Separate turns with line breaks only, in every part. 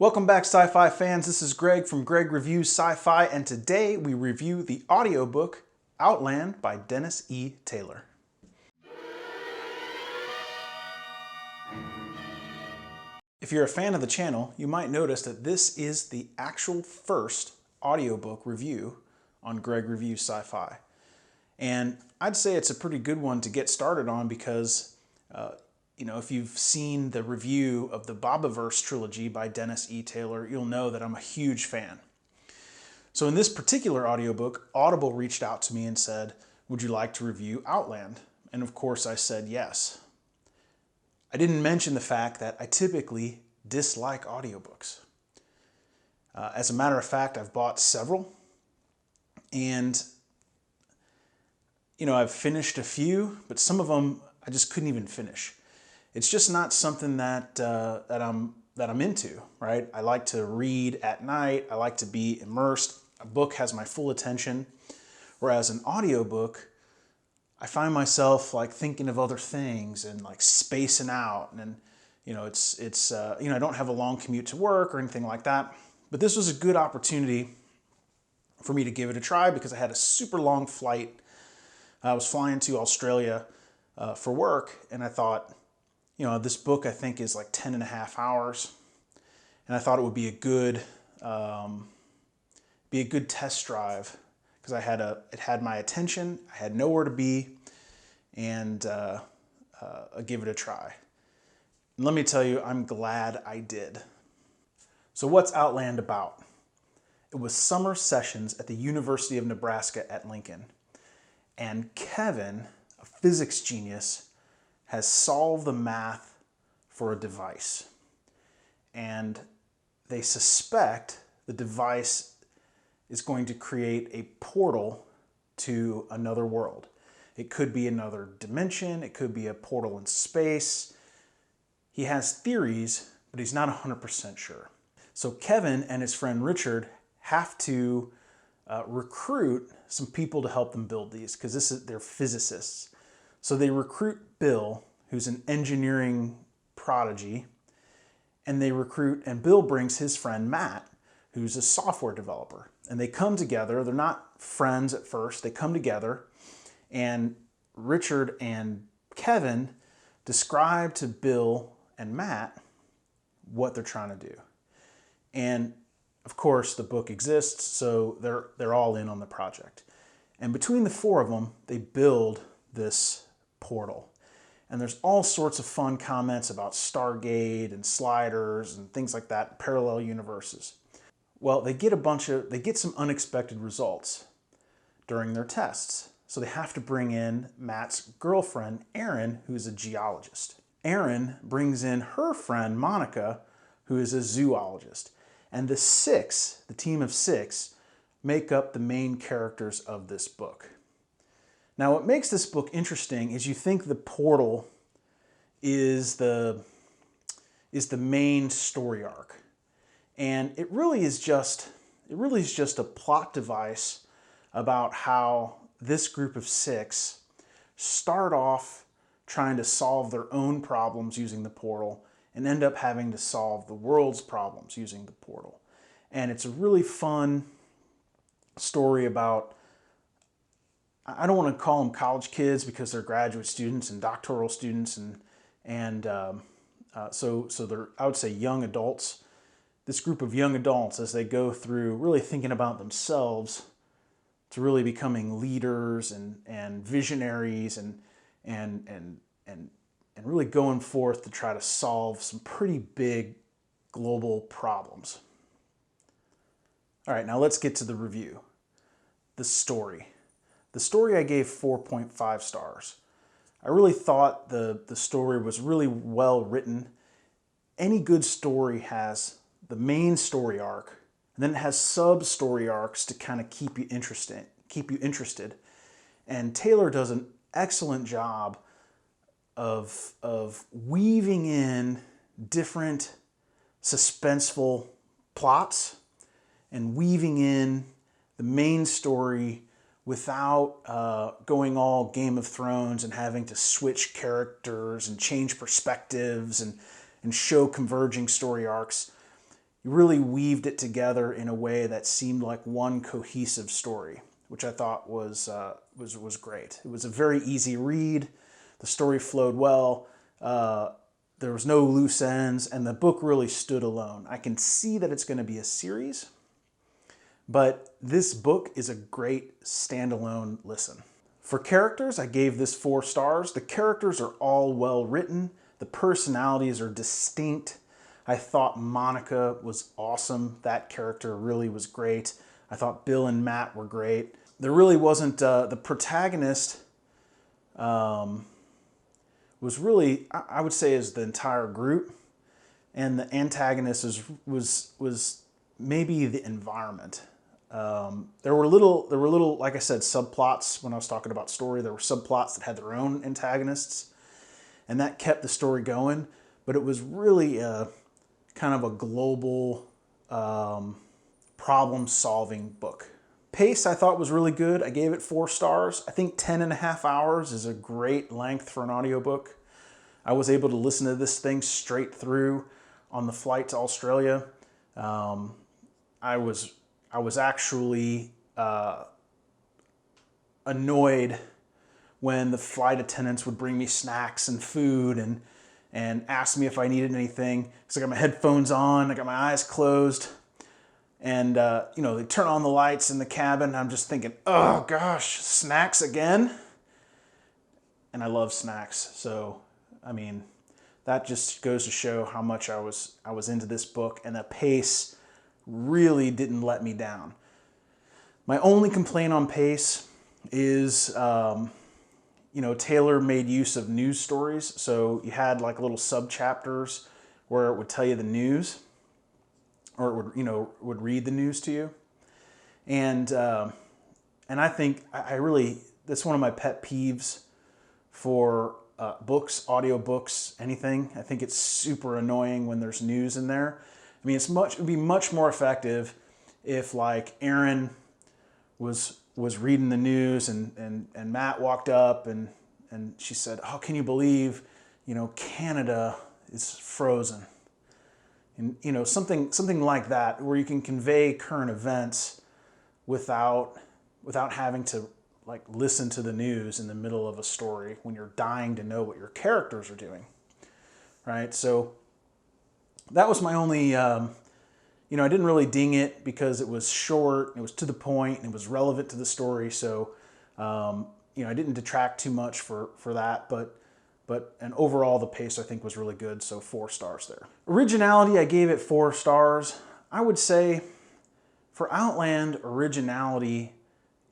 Welcome back, sci-fi fans. This is Greg from Greg Reviews Sci-Fi, and today we review the audiobook Outland by Dennis E. Taylor. If you're a fan of the channel, you might notice that this is the actual first audiobook review on Greg Reviews Sci-Fi. And I'd say it's a pretty good one to get started on because if you've seen the review of the Bobiverse trilogy by Dennis E. Taylor, you'll know that I'm a huge fan. So in this particular audiobook, Audible reached out to me and said, would you like to review Outland? And of course I said yes. I didn't mention the fact that I typically dislike audiobooks. As a matter of fact, I've bought several, and I've finished a few, but some of them I just couldn't even finish. It's just not something that I'm into, right? I like to read at night. I like to be immersed. A book has my full attention, whereas an audiobook, I find myself like thinking of other things and like spacing out. And I don't have a long commute to work or anything like that. But this was a good opportunity for me to give it a try because I had a super long flight. I was flying to Australia for work, and I thought, this book I think is like 10 and a half hours, and I thought it would be a good test drive because it had my attention. I had nowhere to be, and I'll give it a try. And let me tell you, I'm glad I did. So what's Outland about? It was summer sessions at the University of Nebraska at Lincoln, and Kevin, a physics genius, has solved the math for a device. And they suspect the device is going to create a portal to another world. It could be another dimension, it could be a portal in space. He has theories, but he's not 100% sure. So Kevin and his friend Richard have to recruit some people to help them build these because they're physicists. So they recruit Bill, who's an engineering prodigy, and Bill brings his friend Matt, who's a software developer. And they come together. They're not friends at first. They come together, and Richard and Kevin describe to Bill and Matt what they're trying to do. And of course, the book exists, so they're all in on the project. And between the four of them, they build this portal. And there's all sorts of fun comments about Stargate and Sliders and things like that, parallel universes. Well, they get some unexpected results during their tests. So they have to bring in Matt's girlfriend, Erin, who's a geologist. Erin brings in her friend, Monica, who is a zoologist. And the team of six, make up the main characters of this book. Now, what makes this book interesting is you think the portal is the main story arc. And it really is just a plot device about how this group of six start off trying to solve their own problems using the portal and end up having to solve the world's problems using the portal. And it's a really fun story about, I don't want to call them college kids because they're graduate students and doctoral students, so they're, I would say, young adults. This group of young adults, as they go through really thinking about themselves to really becoming leaders and visionaries and really going forth to try to solve some pretty big global problems. All right, now let's get to the review. The story. The story I gave 4.5 stars. I really thought the story was really well written. Any good story has the main story arc, and then it has sub-story arcs to kind of keep you interested. And Taylor does an excellent job of weaving in different suspenseful plots and weaving in the main story without going all Game of Thrones and having to switch characters and change perspectives and show converging story arcs. you really weaved it together in a way that seemed like one cohesive story, which I thought was great. It was a very easy read. The story flowed well. There was no loose ends, and the book really stood alone. I can see that it's going to be a series, but this book is a great standalone listen. For characters, I gave this 4 stars. The characters are all well written. The personalities are distinct. I thought Monica was awesome. That character really was great. I thought Bill and Matt were great. There really wasn't, the protagonist was really, I would say, is the entire group. And the antagonist was maybe the environment. There were little, like I said, subplots when I was talking about story. There were subplots that had their own antagonists, and that kept the story going. But it was really kind of a global problem-solving book. Pace, I thought, was really good. I gave it 4 stars. I think 10.5 hours is a great length for an audiobook. I was able to listen to this thing straight through on the flight to Australia. I was actually annoyed when the flight attendants would bring me snacks and food and ask me if I needed anything. So I got my headphones on, I got my eyes closed, and they turn on the lights in the cabin. And I'm just thinking, oh gosh, snacks again? And I love snacks, so I mean, that just goes to show how much I was into this book, and the pace really didn't let me down. My only complaint on pace is, Taylor made use of news stories. So you had like little sub-chapters where it would tell you the news, or it would read the news to you. And I think I really, that's one of my pet peeves for books, audiobooks, anything. I think it's super annoying when there's news in there. I mean, it would be much more effective if, like, Erin was reading the news and Matt walked up and she said, "Oh, can you believe, Canada is frozen?" And something like that, where you can convey current events without having to like listen to the news in the middle of a story when you're dying to know what your characters are doing, right? So that was my only, I didn't really ding it because it was short, it was to the point, and it was relevant to the story. So, I didn't detract too much for that, and overall the pace I think was really good. So 4 stars there. Originality, I gave it 4 stars. I would say for Outland, originality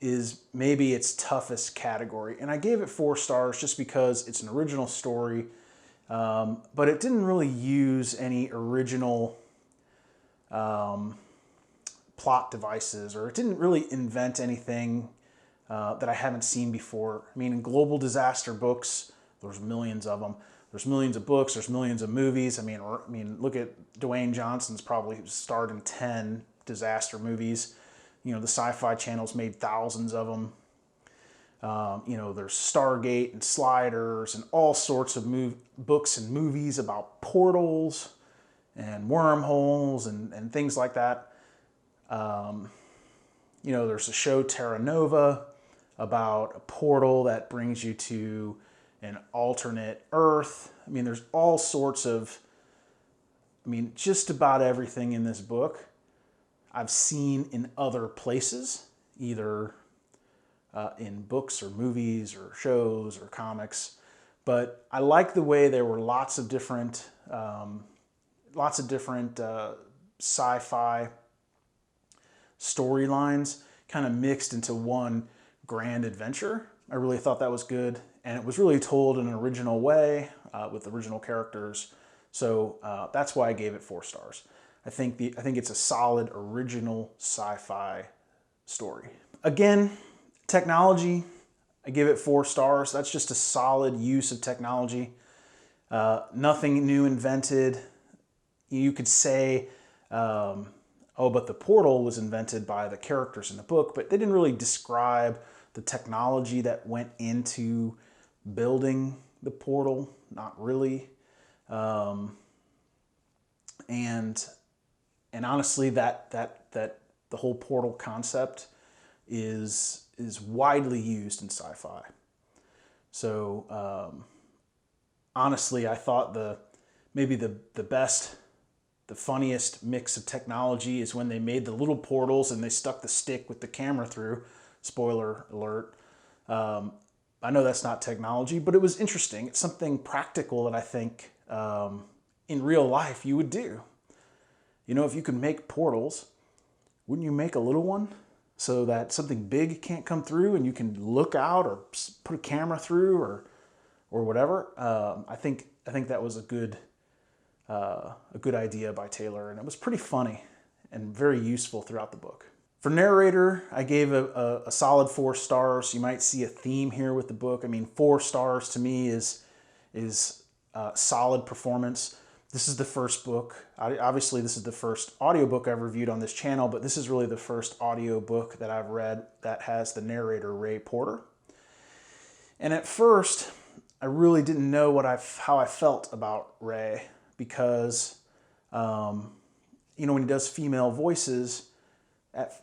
is maybe its toughest category. And I gave it 4 stars just because it's an original story, but it didn't really use any original plot devices, or it didn't really invent anything that I haven't seen before. I mean, in global disaster books, there's millions of them. There's millions of books, there's millions of movies. I mean, look at Dwayne Johnson's probably starred in 10 disaster movies. The Sci-Fi Channel's made thousands of them. There's Stargate and Sliders and all sorts of books and movies about portals and wormholes and things like that. There's a show, Terra Nova, about a portal that brings you to an alternate Earth. I mean, there's all sorts of, just about everything in this book I've seen in other places, either in books or movies or shows or comics. But I like the way there were lots of different sci-fi storylines kind of mixed into one grand adventure. I really thought that was good, and it was really told in an original way with original characters. So that's why I gave it 4 stars. I think it's a solid original sci-fi story. Again, technology, I give it 4 stars. That's just a solid use of technology. Nothing new invented. You could say, but the portal was invented by the characters in the book, but they didn't really describe the technology that went into building the portal. Not really. And And honestly, that the whole portal concept is widely used in sci-fi. So honestly, I thought maybe the best, the funniest mix of technology is when they made the little portals and they stuck the stick with the camera through. Spoiler alert. I know that's not technology, but it was interesting. It's something practical that I think in real life you would do. You know, if you could make portals, wouldn't you make a little one so that something big can't come through and you can look out or put a camera through or whatever? I think that was a good idea by Taylor, and it was pretty funny and very useful throughout the book. For narrator, I gave a solid 4 stars. You might see a theme here with the book. I mean, 4 stars to me is solid performance. This is the first book. Obviously, this is the first audiobook I've reviewed on this channel, but this is really the first audiobook that I've read that has the narrator, Ray Porter. And at first, I really didn't know how I felt about Ray because, you know, when he does female voices,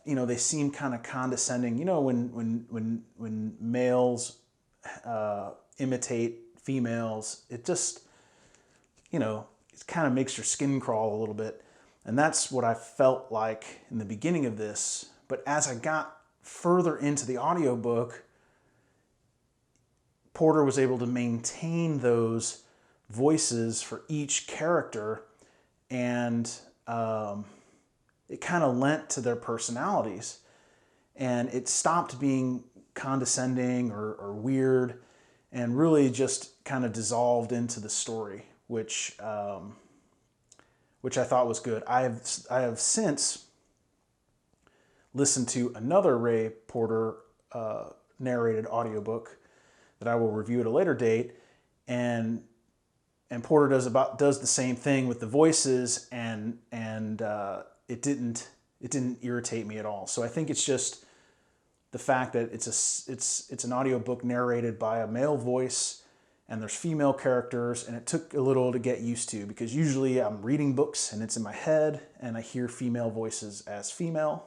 you know, they seem kind of condescending. You know, when males imitate females, it just, you know, it kind of makes your skin crawl a little bit. And that's what I felt like in the beginning of this. But as I got further into the audiobook, Porter was able to maintain those voices for each character, and it kind of lent to their personalities. And it stopped being condescending or weird and really just kind of dissolved into the story, which I thought was good. I have since listened to another Ray Porter narrated audiobook that I will review at a later date, and Porter does the same thing with the voices, and it didn't irritate me at all. So I think it's just the fact that it's an audiobook narrated by a male voice, and there's female characters, and it took a little to get used to, because usually I'm reading books and it's in my head and I hear female voices as female,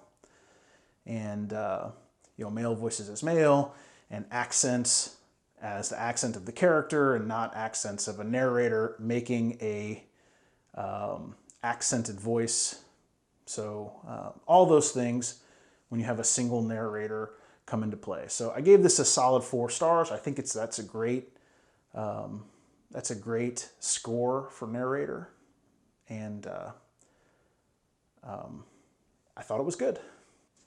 and you know, male voices as male, and accents as the accent of the character and not accents of a narrator making a accented voice. So all those things when you have a single narrator come into play. So I gave this a solid 4 stars. I think that's a great score for narrator, and I thought it was good.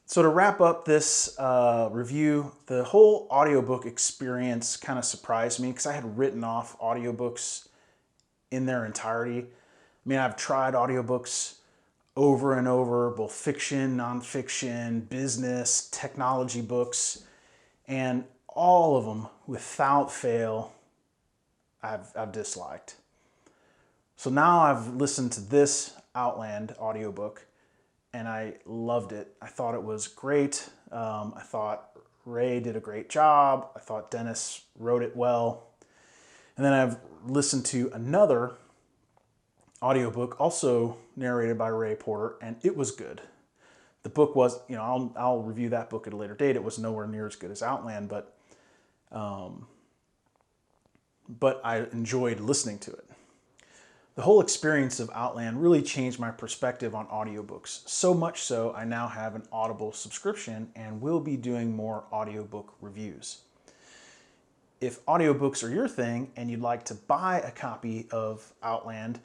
So to wrap up this review, the whole audiobook experience kind of surprised me because I had written off audiobooks in their entirety. I mean, I've tried audiobooks over and over, both fiction, nonfiction, business, technology books, and all of them, without fail, I've disliked. So now I've listened to this Outland audiobook, and I loved it. I thought it was great. I thought Ray did a great job. I thought Dennis wrote it well. And then I've listened to another audiobook, also narrated by Ray Porter, and it was good. The book was, you know, I'll review that book at a later date. It was nowhere near as good as Outland, but I enjoyed listening to it. The whole experience of Outland really changed my perspective on audiobooks, so much so I now have an Audible subscription and will be doing more audiobook reviews. If audiobooks are your thing and you'd like to buy a copy of Outland,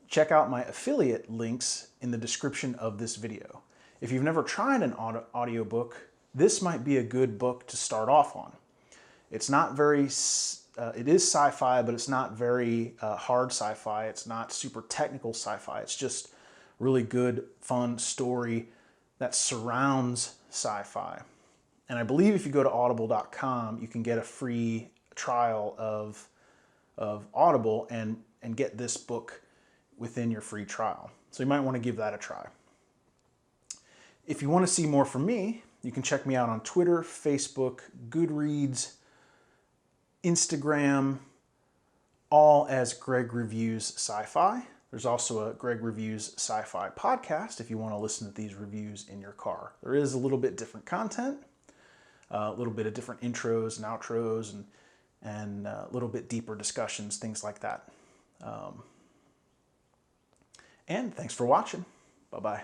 check out my affiliate links in the description of this video. If you've never tried an audiobook, this might be a good book to start off on. It's not very it is sci-fi, but it's not very hard sci-fi. It's not super technical sci-fi. It's just really good, fun story that surrounds sci-fi. And I believe if you go to audible.com, you can get a free trial of Audible and get this book within your free trial. So you might want to give that a try. If you want to see more from me, you can check me out on Twitter, Facebook, Goodreads, Instagram, all as Greg Reviews Sci-Fi. There's also a Greg Reviews Sci-Fi podcast if you want to listen to these reviews in your car. There is a little bit different content, a little bit of different intros and outros, and a little bit deeper discussions, things like that. And thanks for watching. Bye-bye.